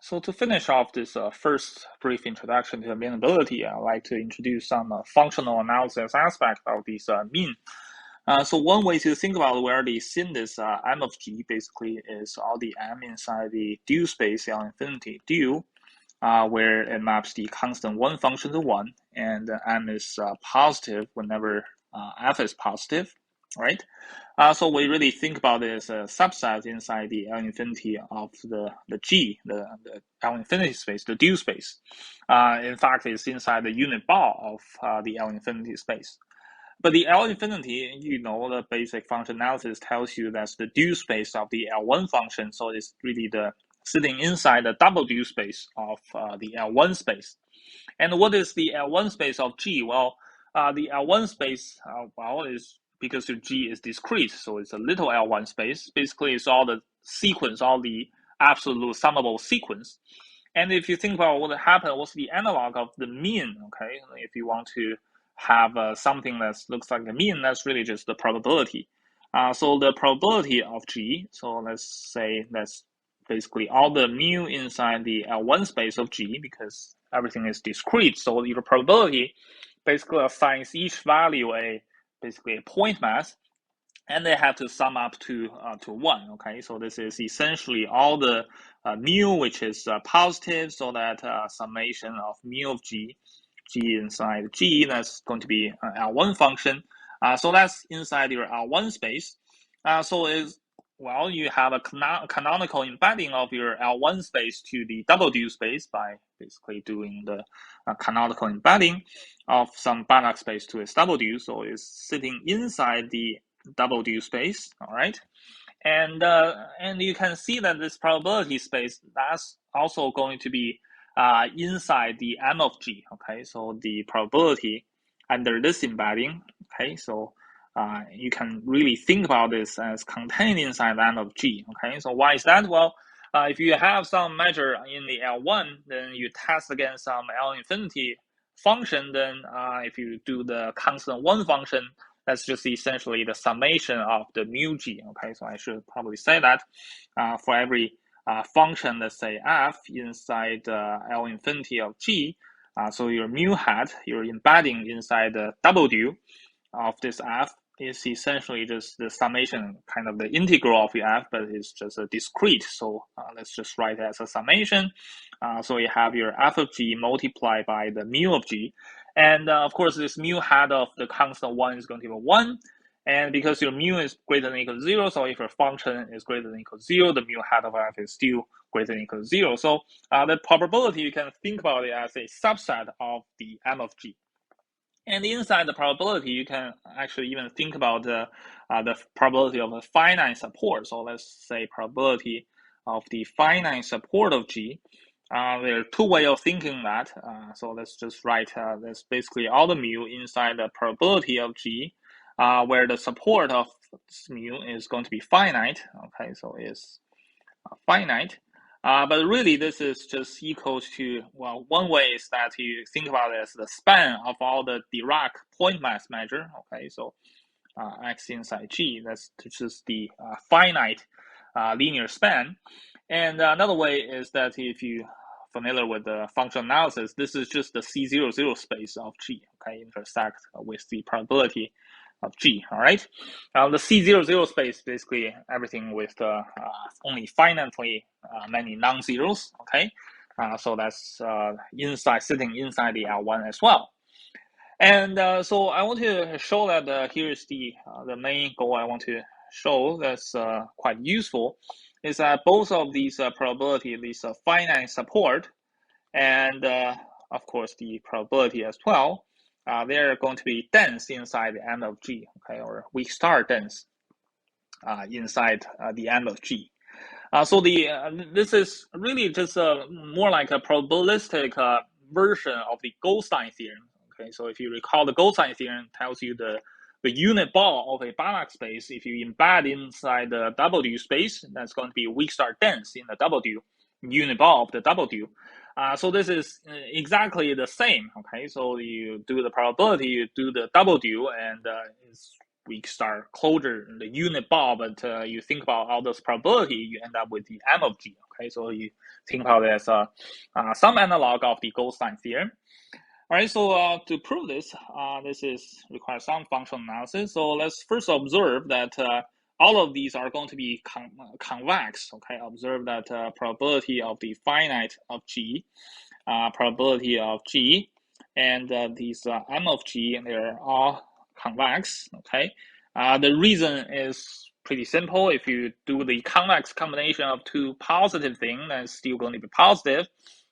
So to finish off this first brief introduction to amenability, I'd like to introduce some functional analysis aspect of this mean. So one way to think about where the seen this M of G basically is all the M inside the dual space L infinity dual, where it maps the constant one function to one, and M is positive whenever F is positive, right? So we really think about it as a subset inside the L infinity of the G, the L infinity space, the dual space. In fact, it's inside the unit ball of the L infinity space. But the L infinity, the basic function analysis tells you that's the dual space of the L1 function. So it's really the sitting inside the double dual space of the L1 space. And what is the L1 space of G? Well, the L1 space, is because your G is discrete, so it's a little L1 space. Basically, it's all the sequence, all the absolute summable sequence. And if you think about what happened, what's the analog of the mean? Okay, if you want to have something that looks like a mean, that's really just the probability. So the probability of G, so let's say that's basically all the mu inside the L1 space of G, because everything is discrete. So your probability basically assigns each value basically a point mass, and they have to sum up to 1. Okay, so this is essentially all the mu, which is positive, so that summation of mu of G inside G, that's going to be an L1 function. So that's inside your L1 space. So you have a canonical embedding of your L1 space to the double dual space by basically doing the canonical embedding of some Banach space to its double dual. So it's sitting inside the double dual space, all right? And you can see that this probability space, that's also going to be inside the M of G, okay? So the probability under this embedding, okay? So you can really think about this as contained inside M of G, okay? So why is that? Well, if you have some measure in the L1, then you test against some L infinity function, then if you do the constant one function, that's just essentially the summation of the mu G, okay? So I should probably say that for every function, let's say f inside L infinity of G, so your mu hat, you're embedding inside the double dual of this f is essentially just the summation, kind of the integral of the f, but it's just a discrete. So let's just write it as a summation. So you have your f of G multiplied by the mu of G. And of course, this mu hat of the constant 1 is going to be 1. And because your mu is greater than or equal to 0, so if your function is greater than or equal to 0, the mu hat of f is still greater than or equal to 0. So the probability, you can think about it as a subset of the M of G. And inside the probability, you can actually even think about the probability of a finite support. So let's say probability of the finite support of G. There are two ways of thinking that. So let's just write that's basically all the mu inside the probability of G, where the support of mu is going to be finite. Okay, so it's finite. But really, this is just equals to, well, one way is that you think about it as the span of all the Dirac point mass measure. Okay, so x inside G, that's just the finite linear span. And another way is that if you familiar with the function analysis, this is just the C00 space of G, okay, intersect with the probability of G, all right? The C00 space, basically everything with only finitely many non-zeros, okay? So that's sitting inside the L1 as well. And so I want to show that here's the main goal I want to show that's quite useful, is that both of these probability, these finite support, and of course the probability as well, they're going to be dense inside the M of G, okay, or weak star dense inside the M of G. So this is really just more like a probabilistic version of the Goldstein theorem. Okay, so if you recall, the Goldstein theorem tells you the unit ball of a Banach space, if you embed inside the double dual space, that's going to be weak star dense in the double dual unit ball of the double dual. So this is exactly the same. Okay, so you do the probability, you do the double dual, and it's weak star closure, the unit ball, but you think about all those probability, you end up with the M of G. Okay, so you think about it as some analog of the Goldstein theorem. All right, so to prove this, this requires some functional analysis. So let's first observe that all of these are going to be convex. Okay, observe that probability of the finite of G, probability of G, and these M of G, they're all convex. Okay, the reason is pretty simple. If you do the convex combination of two positive things, then it's still going to be positive,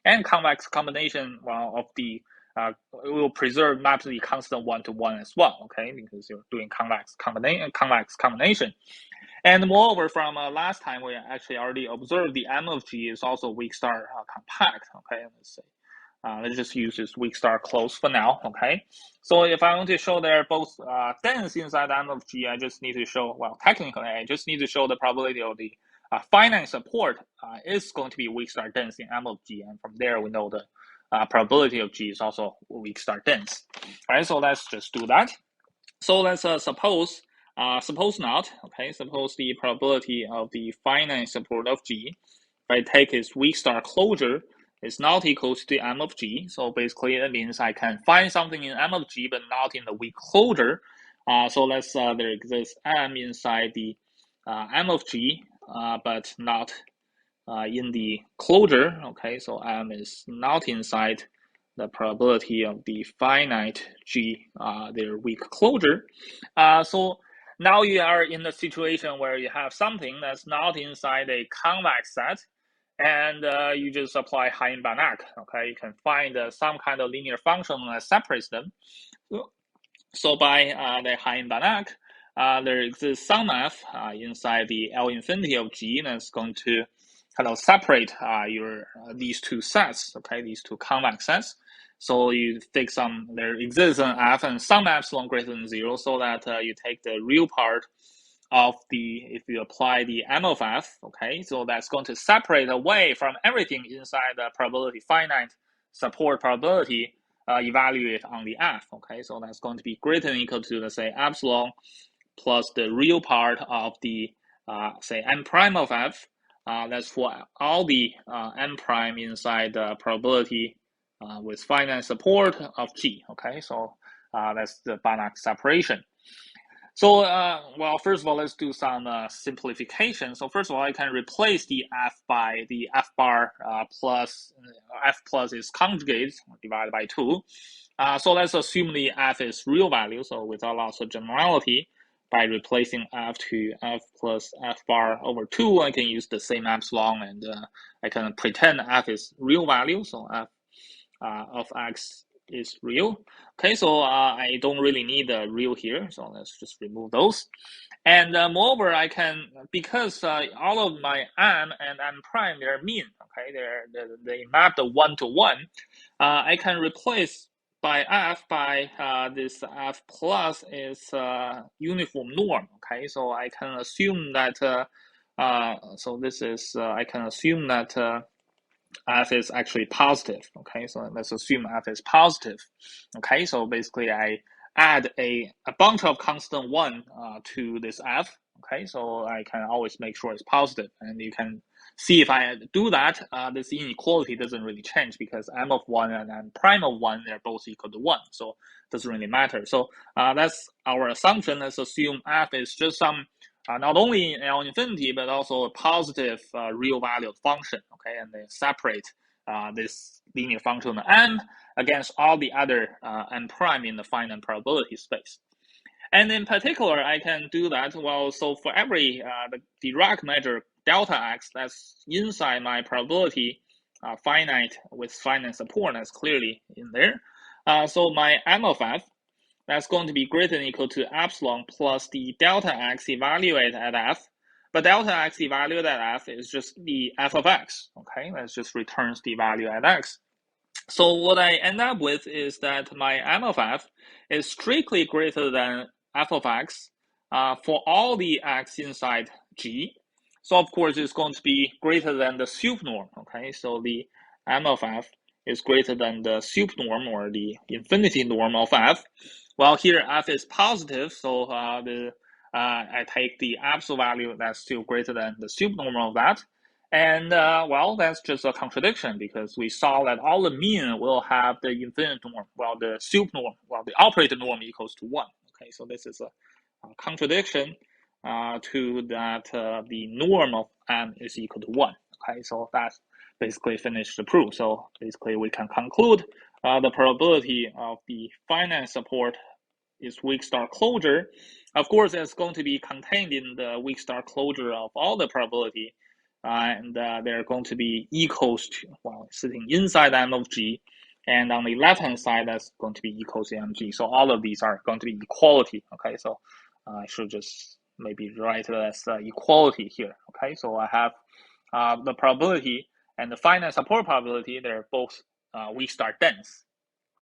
and convex combination, well, of the it will preserve map the constant 1 to 1 as well, okay, because you're doing convex combination. And moreover, from last time, we actually already observed the M of G is also weak star compact, okay, let's say. Let's just use this weak star close for now, okay? So if I want to show they're both dense inside M of G, I just need to show, well, technically, I just need to show the probability of the finite support is going to be weak star dense in M of G, and from there we know the probability of G is also weak star dense. All right, so let's just do that. So let's suppose not, okay, suppose the probability of the finite support of G, if I take its weak star closure, is not equal to the M of G. So basically that means I can find something in M of G, but not in the weak closure. So let's there exists M inside the M of G, but not in the closure. Okay, so M is not inside the probability of the finite G, their weak closure. So now you are in the situation where you have something that's not inside a convex set, and you just apply Hein-Banach. Okay, you can find some kind of linear function that separates them. So by the Hein-Banach, there exists some f inside the L infinity of G that's going to kind of separate these two sets. Okay, these two convex sets. So you take there exists an f and some epsilon greater than 0, so that you take the real part of if you apply the M of f, okay, so that's going to separate away from everything inside the probability finite support probability evaluate on the f, okay, so that's going to be greater than or equal to, let's say, epsilon plus the real part of the, say, M prime of f, that's for all the M prime inside the probability with finite support of G, okay, so that's the Banach separation. So, well, first of all, let's do some simplification. So first of all, I can replace the f by the f bar plus f plus its conjugate divided by 2. So let's assume the f is real value. So without loss of generality, by replacing f to f plus f bar over 2, I can use the same epsilon, and I can pretend f is real value. So f of x is real. Okay, so I don't really need the real here, so let's just remove those. And moreover, I can, because all of my M and M prime, they're mean, okay, they map the 1 to 1, I can replace by f by this f plus is uniform norm, okay, so I can assume that, so this is, I can assume that f is actually positive, okay, so let's assume f is positive, okay, so basically I add a bunch of constant 1 to this f, okay, so I can always make sure it's positive, and you can see if I do that, this inequality doesn't really change, because m of 1 and m prime of 1, they're both equal to 1, so it doesn't really matter. So that's our assumption. Let's assume f is just some not only L infinity, but also a positive real valued function, okay, and they separate this linear function M against all the other M prime in the finite probability space. And in particular, I can do that, well, so for every the Dirac measure delta x that's inside my probability finite with finite support, that's clearly in there. So my M of f, that's going to be greater than or equal to epsilon plus the delta x evaluated at f. But delta x evaluated at f is just the f of x, okay? That just returns the value at x. So what I end up with is that my M of f is strictly greater than f of x for all the x inside G. So of course it's going to be greater than the sup norm, okay? So the M of f is greater than the sup norm or the infinity norm of f. Well, here f is positive, so I take the absolute value that's still greater than the supernormal of that. And well, that's just a contradiction because we saw that all the mean will have the infinite norm, while the supernorm, while the operator norm equals to 1. Okay, so this is a contradiction to that the norm of n is equal to 1. Okay, so that's basically finished the proof. So basically we can conclude the probability of the finite support is weak star closure. Of course, it's going to be contained in the weak star closure of all the probability, and they're going to be equals to, well, sitting inside M of G, and on the left-hand side, that's going to be equals to mg. So all of these are going to be equality, okay? So I should just maybe write it as equality here, okay? So I have the probability and the finite support probability, they're both weak star dense.